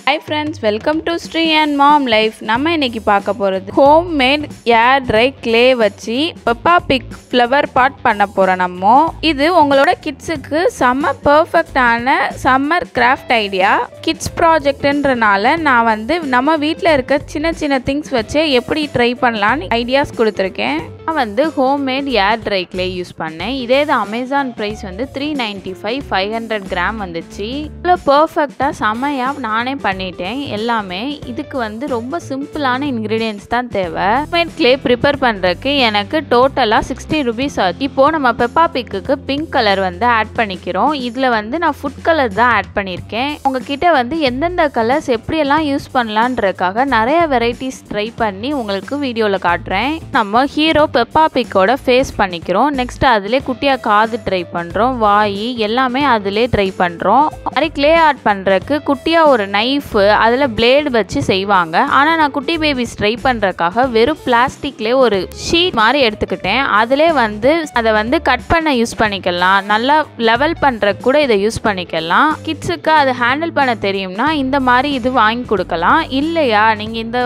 Hi friends, welcome to Sri and Mom Life. நம்ம இன்னைக்கு பார்க்க போறது homemade air dry clay வச்சு Peppa Pig flower pot பண்ண போறோம் நம்ம. இது உங்களோட கிட்ஸுக்கு செம்ம பெர்ஃபெக்ட்டான சம்மர் கிராஃப்ட் ஐடியா. கிட்ஸ் ப்ராஜெக்ட்ன்றனால நான் வந்து நம்ம வீட்ல இருக்க சின்ன சின்ன திங்ஸ் வச்சு எப்படி ட்ரை பண்ணலாம்னு ஐடியாஸ் கொடுத்திருக்கேன். நான் வந்து homemade air dry clay use பண்ணேன். இதே Amazon price வந்து 395 500 கிராம் வந்துச்சு. இவ்வளோ பெர்ஃபெக்ட்டா செமையா நானே பண்ணிட்டேன். எல்லாமே இதுக்கு வந்து ரொம்ப சிம்பிளான இன்கிரீடியன்ஸ் தான் தேவை. ஹோம்மேட் கிளே ப்ரிப்பேர் பண்ணுறதுக்கு எனக்கு டோட்டலாக 60 rupees ஆச்சு. இப்போது நம்ம பெப்பா பிக்குக்கு பிங்க் கலர் வந்து ஆட் பண்ணிக்கிறோம். இதில் வந்து நான் ஃபுட் கலர் தான் ஆட் பண்ணியிருக்கேன். உங்ககிட்ட வந்து எந்தெந்த கலர்ஸ் எப்படியெல்லாம் யூஸ் பண்ணலான்றதுக்காக நிறைய வெரைட்டிஸ் ட்ரை பண்ணி உங்களுக்கு வீடியோவில் காட்டுறேன். நம்ம ஹீரோ பெப்பா பிக்கோட ஃபேஸ் பண்ணிக்கிறோம். நெக்ஸ்ட் அதிலே குட்டியாக காது ட்ரை பண்ணுறோம், வாய் எல்லாமே அதிலே ட்ரை பண்ணுறோம். மாதிரி கிளே ஆர்ட் பண்ணுறதுக்கு குட்டியாக ஒரு நைஃபு அதில் பிளேடு வச்சு செய்வாங்க. ஆனால் நான் குட்டி பேபிஸ் ட்ரை பண்ணுறதுக்காக வெறும் பிளாஸ்டிக்லேயே ஒரு ஷீட் மாதிரி எடுத்துக்கிட்டேன். அதிலே வந்து அதை வந்து கட் பண்ண யூஸ் பண்ணிக்கலாம், நல்லா லெவல் பண்ணுறதுக்கு கூட இதை யூஸ் பண்ணிக்கலாம். கிட்ஸுக்கு அதை ஹேண்டில் பண்ண தெரியும்னா இந்த மாதிரி இது வாங்கி கொடுக்கலாம். இல்லையா நீங்கள் இந்த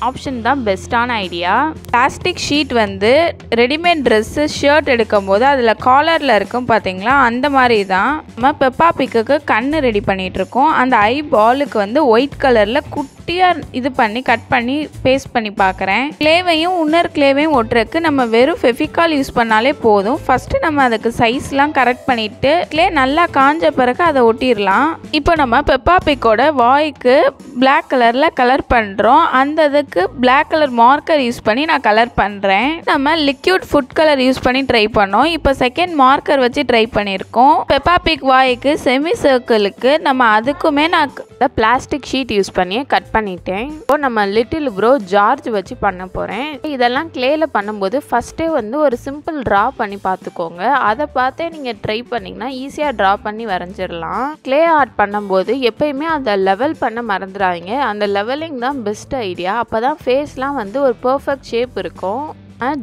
ஆப்ஷன் தான் பெஸ்ட்டான ஐடியா. பிளாஸ்டிக் ஷீட் வந்து ரெடிமேட் ட்ரெஸ்ஸு ஷர்ட் எடுக்கும் போது அதில் காலரில் இருக்கும் பார்த்தீங்களா, அந்த மாதிரி தான் நம்ம பெப்பா பிக்குக்கு கண்ணு ரெடி பண்ணிட்டு இருக்கோம். அந்த ஐ பாலுக்கு வந்து ஒயிட் கலர்ல குட்டியா இது பண்ணி கட் பண்ணி பேஸ்ட் பண்ணி பார்க்குறேன். கிளேவையும் இன்னர் கிளேவையும் ஒட்டுறதுக்கு நம்ம வெறும் ஃபெவிகால் யூஸ் பண்ணாலே போதும். ஃபர்ஸ்ட் நம்ம அதுக்கு சைஸ்லாம் கரெக்ட் பண்ணிட்டு கிளே நல்லா காஞ்ச பிறகு அதை ஒட்டிடலாம். இப்போ நம்ம பெப்பா பிக்கோட வாய்க்கு பிளாக் கலர்ல கலர் பண்றோம். அந்த இதுக்கு பிளாக் கலர் மார்க்கர் யூஸ் பண்ணி நான் கலர் பண்றேன். நம்ம லிக்யூட் ஃபுட் கலர் யூஸ் பண்ணி ட்ரை பண்ணோம். இப்போ செகண்ட் மார்க்கர் வச்சு ட்ரை பண்ணியிருக்கோம். பெப்பா பிக் வாய்க்கு செமி சர்க்கிளுக்கு நம்ம அதுக்குமே நான் பிளாஸ்டிக் ஷீட் யூஸ் பண்ணி கட் பண்ணிட்டேன். இப்போ நம்ம லிட்டில் ப்ரோ ஜார்ஜ் வச்சு பண்ண போகிறேன். இதெல்லாம் கிளேல பண்ணும்போது ஃபஸ்ட்டே வந்து ஒரு சிம்பிள் ட்ரா பண்ணி பார்த்துக்கோங்க. அதை பார்த்தே நீங்கள் ட்ரை பண்ணிங்கன்னா ஈஸியாக ட்ரா பண்ணி வரைஞ்சிடலாம். கிளே ஆர்ட் பண்ணும்போது எப்பயுமே அதை லெவல் பண்ண மறந்துடாதீங்க. அந்த லெவலிங் தான் பெஸ்ட் ஐடியா. அப்போ தான் ஃபேஸ்லாம் வந்து ஒரு பர்ஃபெக்ட் ஷேப் இருக்கும்.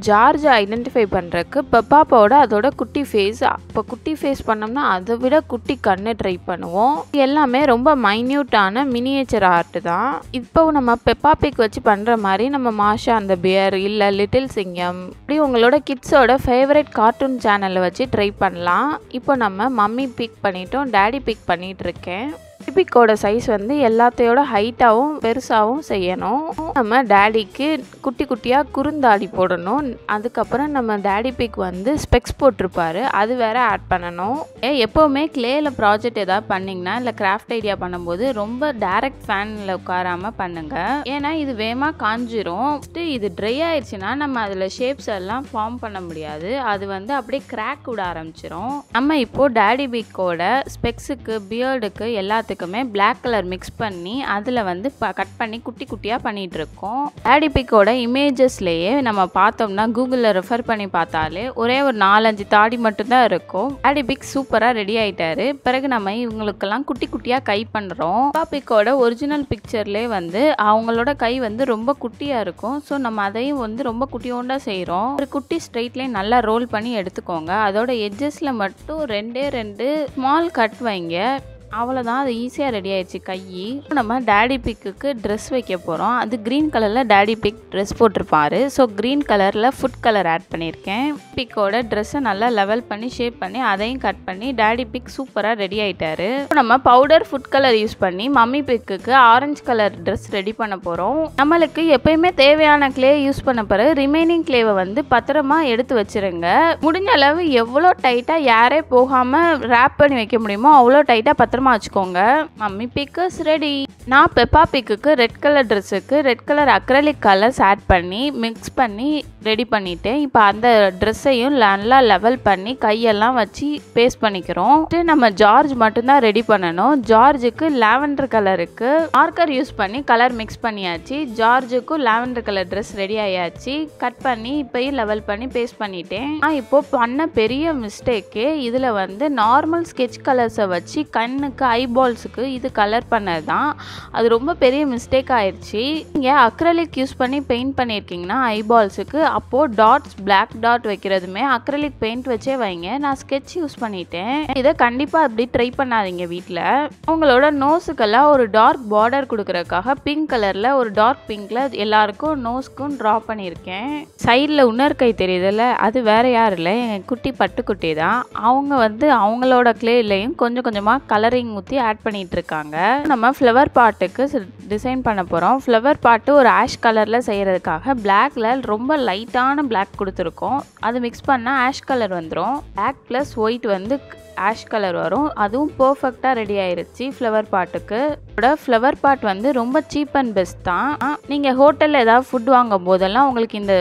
ஜார்ஜை ஐடென்டிஃபை பண்ணுறதுக்கு பெப்பாப்போட அதோட குட்டி ஃபேஸ், அப்போ குட்டி ஃபேஸ் பண்ணோம்னா அதை விட குட்டி கண்ணு ட்ரை பண்ணுவோம். எல்லாமே ரொம்ப மைன்யூட்டான மினியேச்சர் ஆர்ட் தான். இப்போ நம்ம பெப்பா பிக் வச்சு பண்ணுற மாதிரி நம்ம மாஷா அந்த பியர் இல்லை லிட்டில் சிங்கம் இப்படி உங்களோட கிட்ஸோட ஃபேவரட் கார்ட்டூன் சேனலை வச்சு ட்ரை பண்ணலாம். இப்போ நம்ம மம்மி பிக் பண்ணிட்டோம், டேடி பிக் பண்ணிகிட்டு இருக்கேன். பிக்கோட சைஸ் வந்து எல்லாத்தையோட ஹைட்டாகவும் பெருசாகவும் செய்யணும். நம்ம டேடிக்கு குட்டி குட்டியாக குறுந்தாடி போடணும். அதுக்கப்புறம் நம்ம டேடி பிக் வந்து ஸ்பெக்ஸ் போட்டிருப்பாரு, அது வேற ஆட் பண்ணணும். எப்போவுமே கிளேல ப்ராஜெக்ட் ஏதாவது பண்ணிங்கன்னா இல்லை கிராஃப்ட் ஐடியா பண்ணும்போது ரொம்ப டைரக்ட் ஃபேனில் உட்காராமல் பண்ணுங்க. ஏன்னா இது வேகமாக காஞ்சிரும். இது ட்ரை ஆயிடுச்சுன்னா நம்ம அதில் ஷேப்ஸ் எல்லாம் ஃபார்ம் பண்ண முடியாது. அது வந்து அப்படியே கிராக் விட ஆரம்பிச்சிரும். நம்ம இப்போது டேடி பிக்கோட ஸ்பெக்ஸுக்கு பியர்டுக்கு எல்லாத்துக்கும் பிளாக் கலர் மிக்ஸ் பண்ணி அதில் வந்து கட் பண்ணி குட்டி குட்டியாக பண்ணிட்டு இருக்கோம். டேடி பிக்கோட இமேஜஸ்லேயே நம்ம பார்த்தோம்னா கூகுளில் ரெஃபர் பண்ணி பார்த்தாலே ஒரே ஒரு 4-5 தாடி மட்டும்தான் இருக்கும். டேடி பிக் சூப்பராக ரெடி ஆயிட்டாரு. பிறகு நம்ம இவங்களுக்கெல்லாம் குட்டி குட்டியாக கை பண்ணுறோம். பெப்பா பிக்கோட ஒரிஜினல் பிக்சர்லேயே வந்து அவங்களோட கை வந்து ரொம்ப குட்டியாக இருக்கும். ஸோ நம்ம அதையும் வந்து ரொம்ப குட்டியோண்டா செய்கிறோம். ஒரு குட்டி ஸ்ட்ரெயிட்லேயே நல்லா ரோல் பண்ணி எடுத்துக்கோங்க. அதோட எட்ஜஸில் மட்டும் 2 ஸ்மால் கட் வைங்க. அவ்வளோதான், அது ஈஸியாக ரெடி ஆயிடுச்சு கை. நம்ம டேடி பிக்குக்கு ட்ரெஸ் வைக்க போகிறோம். அது க்ரீன் கலரில் டேடி பிக் ட்ரெஸ் போட்டிருப்பாரு. ஸோ க்ரீன் கலரில் ஃபுட் கலர் ஆட் பண்ணியிருக்கேன். பிக்கோட ட்ரெஸ்ஸை நல்லா லெவல் பண்ணி ஷேப் பண்ணி அதையும் கட் பண்ணி டேடி பிக் சூப்பராக ரெடி ஆயிட்டாரு. நம்ம பவுடர் ஃபுட் கலர் யூஸ் பண்ணி மம்மி பிக்குக்கு ஆரஞ்சு கலர் ட்ரெஸ் ரெடி பண்ண போகிறோம். நம்மளுக்கு எப்பயுமே தேவையான கிளே யூஸ் பண்ண பிறகு ரிமைனிங் கிளேவை வந்து பத்திரமா எடுத்து வச்சிருங்க. முடிஞ்ச அளவு எவ்வளோ டைட்டாக யாரே போகாமல் ரேப் பண்ணி வைக்க முடியுமோ அவ்வளோ டைட்டாக பத்திரமா வச்சுக்கோங்க. Mummy pigs ready. நான் பெப்பா பிக்குக்கு ரெட் கலர் ட்ரெஸ்ஸுக்கு red colour acrylic colours add பண்ணி மிக்ஸ் பண்ணி ரெடி பண்ணிட்டேன். இப்போ அந்த ட்ரெஸ்ஸையும் நல்லா லெவல் பண்ணி கையெல்லாம் வச்சு பேஸ்ட் பண்ணிக்கிறோம். நம்ம ஜார்ஜ் மட்டும்தான் ரெடி பண்ணணும். ஜார்ஜுக்கு லாவெண்டர் கலருக்கு மார்க்கர் யூஸ் பண்ணி கலர் மிக்ஸ் பண்ணியாச்சு. ஜார்ஜுக்கும் லாவெண்டர் கலர் ட்ரெஸ் ரெடி ஆயாச்சு. கட் பண்ணி இப்போயும் லெவல் பண்ணி பேஸ்ட் பண்ணிட்டேன். நான் இப்போ பண்ண பெரிய மிஸ்டேக்கு இதில் வந்து நார்மல் ஸ்கெட்ச் கலர்ஸை வச்சு கண்ணுக்கு ஐபால்ஸுக்கு இது கலர் பண்ணது தான். அது ரொம்ப பெரிய மிஸ்டேக் ஆயிடுச்சு. நீங்கள் அக்ரலிக் யூஸ் பண்ணி பெயிண்ட் பண்ணியிருக்கீங்கன்னா ஐபால்ஸுக்கு, அப்போது டாட்ஸ் பிளாக் டாட் வைக்கிறதுமே அக்ரலிக் பெயிண்ட் வச்சே வைங்க. நான் ஸ்கெட்ச் யூஸ் பண்ணிட்டேன். இதை கண்டிப்பாக அப்படி ட்ரை பண்ணாதீங்க வீட்டில். உங்களோட நோஸுக்கெல்லாம் ஒரு டார்க் பார்டர் கொடுக்குறதுக்காக பிங்க் கலரில் ஒரு டார்க் பிங்க்கில் எல்லாருக்கும் நோஸ்க்கும் ட்ரா பண்ணியிருக்கேன். சைடில் உணர் கை தெரியுதுல்ல, அது வேறு யாரும் இல்லை, எங்கள் குட்டி பட்டுக்குட்டி தான். அவங்க அவங்களோட கிளேலையும் கொஞ்சம் கொஞ்சமாக கலரிங் ஊற்றி ஆட் பண்ணிகிட்டு இருக்காங்க. நம்ம ஃப்ளவர் பாட்டுக்கு டிசைன் பண்ண போகிறோம். ஃப்ளவர் பாட்டு ஒரு ஆஷ் கலரில் செய்கிறதுக்காக பிளாக்ல ரொம்ப லைட்டான பிளாக் கொடுத்துருக்கோம். அது மிக்ஸ் பண்ணால் ஆஷ் கலர் வந்துடும். Black plus white ash colour வரும். அதுவும் பர்ஃபெக்டாக ரெடி ஆயிருச்சு ஃப்ளவர் பாட்டுக்கு. ஃப்ளவர் பாட் ரொம்ப சீப் அண்ட் பெஸ்ட் தான். நீங்கள் ஹோட்டலில் ஏதாவது ஃபுட் வாங்கும் போதெல்லாம் உங்களுக்கு இந்த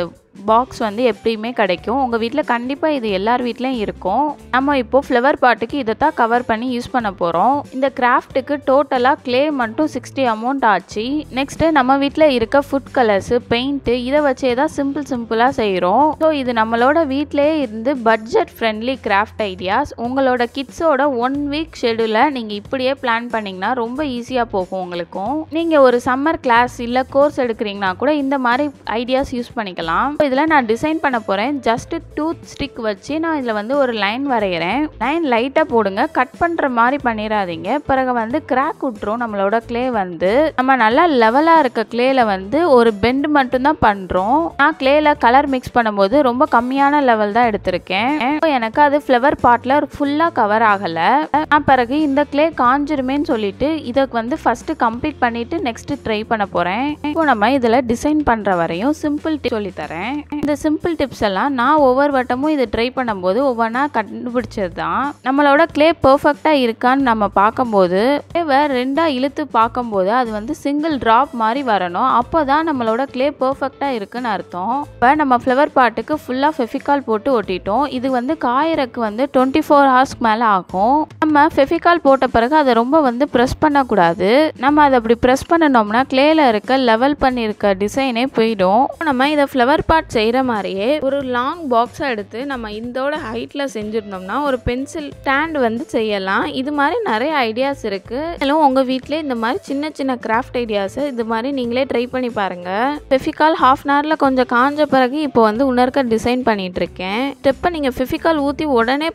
பாக்ஸ் எப்படியுமே கிடைக்கும். உங்கள் வீட்டில் கண்டிப்பாக இது எல்லார் வீட்லேயும் இருக்கும். நம்ம இப்போது ஃப்ளவர் பாட்டுக்கு இதை தான் கவர் பண்ணி யூஸ் பண்ண போகிறோம். இந்த கிராஃப்ட்டுக்கு டோட்டலாக கிளே மட்டும் 60 அமௌண்ட் ஆச்சு. நெக்ஸ்ட்டு நம்ம வீட்டில் இருக்க ஃபுட் கலர்ஸு, பெயிண்ட்டு இதை வச்சே தான் சிம்பிளாக செய்கிறோம். ஸோ இது நம்மளோட வீட்டிலே இருந்து பட்ஜெட் ஃப்ரெண்ட்லி கிராஃப்ட் ஐடியாஸ். உங்களோட கிட்ஸோட 1 வீக் ஷெடியூலை நீங்கள் இப்படியே பிளான் பண்ணிங்கன்னா ரொம்ப ஈஸியாக போகும் உங்களுக்கும். நீங்கள் ஒரு சம்மர் கிளாஸ் இல்லை கோர்ஸ் எடுக்கிறீங்கன்னா கூட இந்த மாதிரி ஐடியாஸ் யூஸ் பண்ணிக்கலாம். இதில் நான் டிசைன் பண்ண போகிறேன். ஜஸ்ட் டூத் ஸ்டிக் வச்சு நான் இதில் ஒரு லைன் வரைகிறேன். லைன் லைட்டாக போடுங்க, கட் பண்ணுற மாதிரி பண்ணிடாதீங்க. பிறகு கிராக் விட்டுரும் நம்மளோட கிளே. நம்ம நல்லா லெவலாக இருக்க கிளேல ஒரு பெண்ட் மட்டும்தான் பண்ணுறோம். நான் கிளேல கலர் மிக்ஸ் பண்ணும்போது ரொம்ப கம்மியான லெவல் தான் எடுத்திருக்கேன். எனக்கு அது ஃப்ளவர் பாட்டில் ஃபுல்லாக கவர் ஆகலை. நான் பிறகு இந்த கிளே காஞ்சிருமேன்னு சொல்லிட்டு இதை ஃபஸ்ட்டு கம்ப்ளீட் பண்ணிவிட்டு நெக்ஸ்ட்டு ட்ரை பண்ண போகிறேன். இப்போ நம்ம இதில் டிசைன் பண்ணுற வரையும் சிம்பிள் டிப் சொல்லித்தரேன். இந்த சிம்பிள் டிப்ஸ் எல்லாம் நான் ஒவ்வொரு வட்டமும் இதை ட்ரை பண்ணும்போது ஒவ்வொன்றா கண்டுபிடிச்சது தான். நம்மளோட கிளே பர்ஃபெக்டாக இருக்கான்னு நம்ம பார்க்கும்போது கிளேவை 2ஆ இழுத்து பார்க்கும்போது அது சிங்கிள் ட்ராப் மாதிரி வரணும். அப்போ தான் நம்மளோட கிளே பர்ஃபெக்டாக இருக்குன்னு அர்த்தம். இப்போ நம்ம ஃப்ளவர் பாட்டுக்கு ஃபுல்லாக ஃபெஃபிகால் போட்டு ஒட்டிட்டோம். இது காயறக்கு 24 ஹவர்ஸ்க்கு மேலே ஆகும். நம்ம ஃபெஃபிகால் போட்ட பிறகு அதை ரொம்ப ப்ரெஸ் பண்ணக்கூடாது. நம்ம அதை அப்படி ப்ரெஸ் பண்ணணும்னா கிளேல இருக்க லெவல் பண்ணியிருக்க டிசைனே போயிடும். நம்ம இதை ஃப்ளவர் பாட் செய்கிற மாதிரியே ஒரு லாங் பாக்ஸை எடுத்து நம்ம இதோட ஹைட்டில் செஞ்சுருந்தோம்னா ஒரு பென்சில் ஸ்டாண்ட் செய்யலாம். இது மாதிரி நிறைய ஐடியாஸ் இருக்குது. மேலும் உங்கள் வீட்டிலே இந்த மாதிரி சின்ன சின்ன கிராஃப்ட் ஐடியாஸை இது மாதிரி நீங்களே ட்ரை பண்ணி பாருங்கள். ஃபெஃபிகால் ½ அன் ஹவரில் கொஞ்சம் காஞ்ச பிறகு இப்போ உணர்க்க டிசைன் பண்ணிட்டு இருக்கேன். ஸ்டெப்பை நீங்கள் ஃபெஃபிகால் ஊற்றி உடனே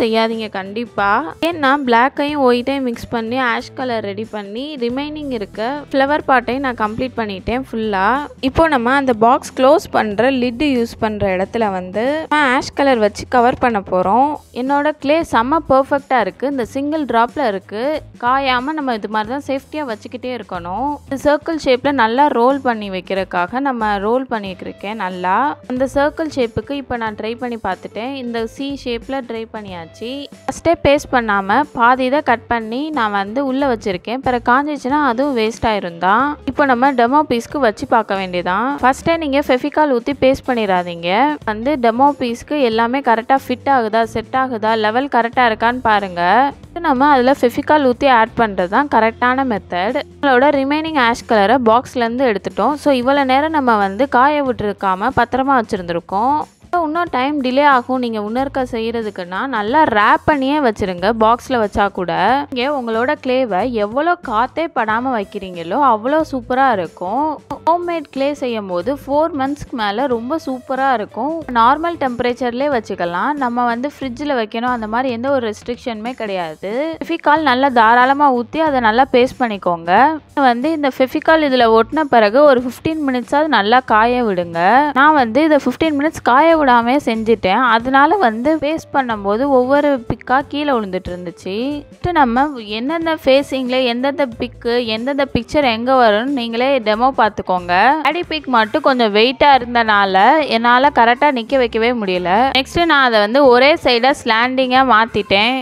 செய்யாதீங்க கண்டிப்பாக. ஏன்னா பிளாக்கையும் ஒயிட்டையும் மிக்ஸ் பண்ணி ஆஷ் கலர் ரெடி பண்ணி ரிமைனிங் இருக்க ஃப்ளவர் பாட்டையும் நான் கம்ப்ளீட் பண்ணிட்டேன் ஃபுல்லாக. இப்போ நம்ம அந்த பாக்ஸ் க்ளோஸ் பண்ணுற லிட்டு யூஸ் பண்ணுற இடத்துல ஆஷ் கலர் வச்சு கவர் பண்ண போகிறோம். என்னோட கிளே செம்ம பர்ஃபெக்டாக இருக்குது. இந்த சிங்கிள் ட்ராப்பில் இருக்குது. காயாமல் நம்ம இது மாதிரி தான் சேஃப்டியாக வச்சுக்கிட்டே இருக்கணும். இந்த சர்க்கிள் ஷேப்பில் நல்லா ரோல் பண்ணி வைக்கிறதுக்காக நம்ம ரோல் பண்ணி வச்சுருக்கேன் நல்லா. அந்த சர்க்கிள் ஷேப்புக்கு இப்போ நான் ட்ரை பண்ணி பார்த்துட்டேன். இந்த சி ஷேப்பில் ட்ரை பண்ணியாச்சு. ஃபஸ்ட்டே பேஸ்ட் பண்ணாமல் பாதி இதை கட் பண்ணி நான் உள்ளே வச்சுருக்கேன். பிறகு காஞ்சிச்சுன்னா அதுவும் வேஸ்ட் ஆயிரும் தான். இப்போ நம்ம டெமோ பீஸ்க்கு வச்சு பார்க்க வேண்டியதான். ஃபஸ்ட்டே நீங்கள் ஃபெஃபிகால் ஊற்றி பேஸ்ட் பண்ணிடாதீங்க. டெமோ பீஸ்க்கு எல்லாமே கரெக்டாக ஃபிட் ஆகுதா, செட் ஆகுதா, லெவல் கரெக்டாக இருக்கான்னு பாருங்கள். நம்ம அதில் ஃபெஃபிகால் ஊற்றி ஆட் பண்ணுறது தான் கரெக்டான மெத்தட். நம்மளோட ரிமைனிங் ஆஷ் கலரை பாக்ஸ்லேருந்து எடுத்துட்டோம். ஸோ இவ்வளோ நேரம் நம்ம காய விட்டுருக்காமல் பத்திரமா வச்சுருந்துருக்கோம். இன்னும் டைம் டிலே ஆகும். நீங்கள் உணர்க்க செய்கிறதுக்குன்னா நல்லா ரேப் பண்ணியே வச்சுருங்க. பாக்ஸில் வச்சா கூட நீங்கள் உங்களோட கிளேவை எவ்வளோ காற்றே படாமல் வைக்கிறீங்களோ அவ்வளோ சூப்பராக இருக்கும். ஹோம்மேட் கிளே செய்யும் போது 4 மந்த்ஸ்க்கு மேலே ரொம்ப சூப்பராக இருக்கும். நார்மல் டெம்பரேச்சர்லேயே வச்சுக்கலாம். நம்ம ஃப்ரிட்ஜில் வைக்கணும் அந்த மாதிரி எந்த ஒரு ரெஸ்ட்ரிக்ஷனுமே கிடையாது. ஃபெஃபிகால் நல்லா தாராளமாக ஊற்றி அதை நல்லா பேஸ்ட் பண்ணிக்கோங்க. இந்த ஃபெஃபிகால் இதில் ஒட்டின பிறகு ஒரு 15 மினிட்ஸாவது நல்லா காய விடுங்க. நான் இதை 15 மினிட்ஸ் காய விடாமே செஞ்சுட்டேன். அதனால பேஸ்ட் பண்ணும்போது ஒவ்வொரு பிக்காக கீழே விழுந்துட்டு இருந்துச்சு. நம்ம எந்தெந்த ஃபேஸிங்கில் எந்தெந்த பிக்கு எந்தெந்த பிக்சர் எங்கே வரும்னு நீங்களே டெமோ பார்த்துக்கோங்க. அடி பிக் மட்டும் கொஞ்சம் வெயிட்டாக இருந்தனால என்னால் கரெக்டாக நிற்க வைக்கவே முடியல. நெக்ஸ்ட்டு நான் அதை ஒரே சைடாக ஸ்லாண்டிங்காக மாற்றிட்டேன்.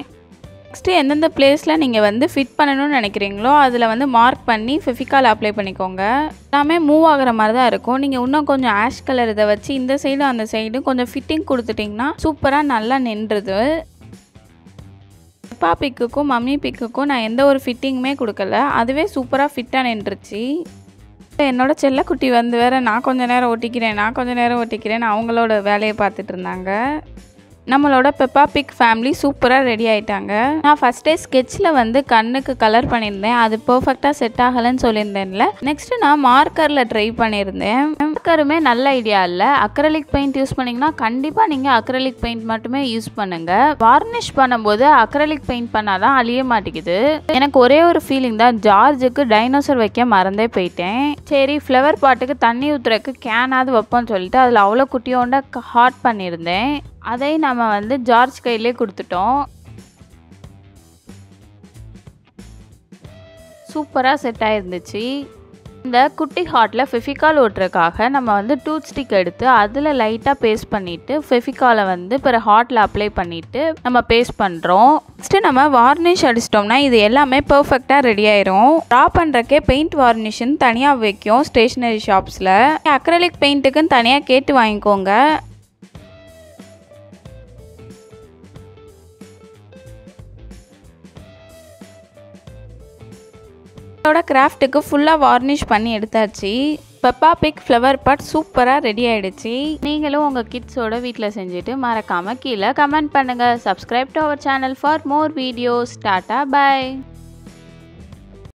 நெக்ஸ்ட்டு எந்தெந்த பிளேஸில் நீங்கள் ஃபிட் பண்ணணும்னு நினைக்கிறீங்களோ அதில் மார்க் பண்ணி ஃபெஃபிகால் அப்ளை பண்ணிக்கோங்க. எல்லாமே மூவ் ஆகிற மாதிரி தான் இருக்கும். நீங்கள் இன்னும் கொஞ்சம் ஆஷ் கலர் இதை வச்சு இந்த சைடு அந்த சைடு கொஞ்சம் ஃபிட்டிங் கொடுத்துட்டிங்கன்னா சூப்பராக நல்லா நின்றுது. பெப்பா பிக்குக்கும் மம்மி பிக்குக்கும் நான் எந்த ஒரு ஃபிட்டிங்குமே கொடுக்கல. அதுவே சூப்பராக ஃபிட்டாக நின்றுச்சு. என்னோட செல்லக்குட்டி வேறு நான் கொஞ்சம் நேரம் ஒட்டிக்கிறேன் அவங்களோட வேலையை பார்த்துட்டு இருந்தாங்க. நம்மளோட பெப்பா பிக் ஃபேமிலி சூப்பராக ரெடி ஆகிட்டாங்க. நான் ஃபஸ்ட்டே ஸ்கெட்சில் வந்து கண்ணுக்கு கலர் பண்ணியிருந்தேன், அது பர்ஃபெக்டாக செட் ஆகலைன்னு சொல்லியிருந்தேன்ல. நெக்ஸ்ட்டு நான் மார்க்கரில் ட்ரை பண்ணியிருந்தேன். மார்க்கருமே நல்ல ஐடியா இல்லை. அக்ரலிக் பெயிண்ட் யூஸ் பண்ணிங்கன்னா கண்டிப்பாக நீங்கள் அக்ரலிக் பெயிண்ட் மட்டுமே யூஸ் பண்ணுங்கள். வார்னிஷ் பண்ணும்போது அக்ரலிக் பெயிண்ட் பண்ணாதான் அழிய மாட்டேங்குது. எனக்கு ஒரே ஒரு ஃபீலிங் தான், ஜார்ஜுக்கு டைனோசர் வைக்க மறந்தே போயிட்டேன். சரி ஃப்ளவர் பாட்டுக்கு தண்ணி ஊற்றுறதுக்கு கேனாவது வைப்போம்னு சொல்லிட்டு அதில் அவ்வளோ குட்டியோண்ட ஹாட் பண்ணியிருந்தேன். அதை நம்ம வந்து ஜார்ஜ் கையிலே கொடுத்துட்டோம். சூப்பராக செட் ஆகிருந்துச்சு. இந்த குட்டி ஹாட்டில் ஃபெஃபிகால் ஓட்டுறதுக்காக நம்ம வந்து டூத் ஸ்டிக் எடுத்து அதில் லைட்டாக பேஸ்ட் பண்ணிவிட்டு ஃபெஃபிகாலை வந்து பிற ஹாட்டில் அப்ளை பண்ணிவிட்டு நம்ம பேஸ்ட் பண்ணுறோம். நெக்ஸ்ட்டு நம்ம வார்னிஷ் அடிச்சிட்டோம்னா இது எல்லாமே பர்ஃபெக்டாக ரெடி ஆயிரும். ட்ரா பண்ணுறக்கே பெயிண்ட் வார்னிஷ்னு தனியாக வைக்கும் ஸ்டேஷ்னரி ஷாப்ஸில். அக்ரலிக் பெயிண்ட்டுக்குன்னு தனியாக கேட்டு வாங்கிக்கோங்க. கிராஃப்ட்டுக்கு ஃபுல்லாக வார்னிஷ் பண்ணி எடுத்தாச்சு. பெப்பா பிக் ஃப்ளவர் பாட் சூப்பராக ரெடி ஆகிடுச்சு. நீங்களும் உங்கள் கிட்ஸோட வீட்டில் செஞ்சுட்டு மறக்காமல் கீழே கமெண்ட் பண்ணுங்கள். Subscribe to our channel for more videos. டாட்டா பை.